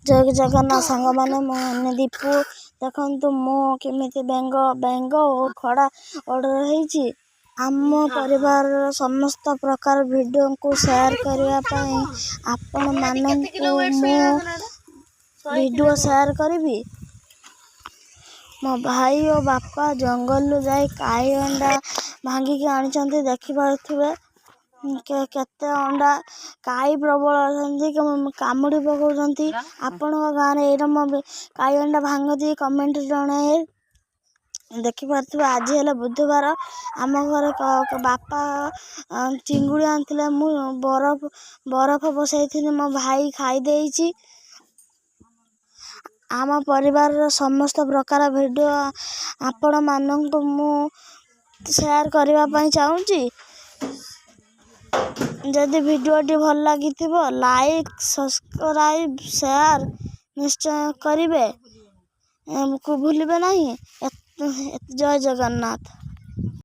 ଜୟ ଜଗନ୍ନାଥ ସାଙ୍ଗମାନେ, ମୁଁ ଦୀପୁ। ଦେଖନ୍ତୁ ମୁଁ କେମିତି ବେଙ୍ଗ ଓ ଖଡ଼ା ଅର୍ଡ଼ର ହେଇଛି। ଆମ ପରିବାରର ସମସ୍ତ ପ୍ରକାର ଭିଡ଼ିଓକୁ ସେୟାର କରିବା ପାଇଁ ଆପଣମାନଙ୍କୁ ମୁଁ ଭିଡ଼ିଓ ସେୟାର କରିବି। ମୋ ଭାଇ ଓ ବାପା ଜଙ୍ଗଲରୁ ଯାଇ କାଇ ଅଣ୍ଡା ଭାଙ୍ଗିକି ଆଣିଛନ୍ତି। ଦେଖିପାରୁଥିବେ କେତେ ଅଣ୍ଡା। କାଇ ପ୍ରବଳ ଅଛନ୍ତି, କାମୁଡ଼ି ପକାଉଛନ୍ତି। ଆପଣଙ୍କ ଗାଁରେ ଏଇରକମ କାଇ ଅଣ୍ଡା ଭାଙ୍ଗନ୍ତି କମେଣ୍ଟରେ ଜଣାଏ। ଦେଖିପାରୁଥିବେ ଆଜି ହେଲା ବୁଧବାର। ଆମ ଘରେ ବାପା ଚିଙ୍ଗୁଡ଼ି ଆଣିଥିଲେ। ମୁଁ ବରଫ ବସାଇଥିଲି, ମୋ ଭାଇ ଖାଇ ଦେଇଛି। ଆମ ପରିବାରର ସମସ୍ତ ପ୍ରକାର ଭିଡ଼ିଓ ଆପଣମାନଙ୍କୁ ମୁଁ ସେୟାର କରିବା ପାଇଁ ଚାହୁଁଛି। ଯଦି ଭିଡ଼ିଓଟି ଭଲ ଲାଗିଥିବ ଲାଇକ୍, ସବସ୍କ୍ରାଇବ୍, ସେୟାର ନିଶ୍ଚୟ କରିବେ କୁ ଭୁଲିବେ ନାହିଁ। ଜୟ ଜଗନ୍ନାଥ।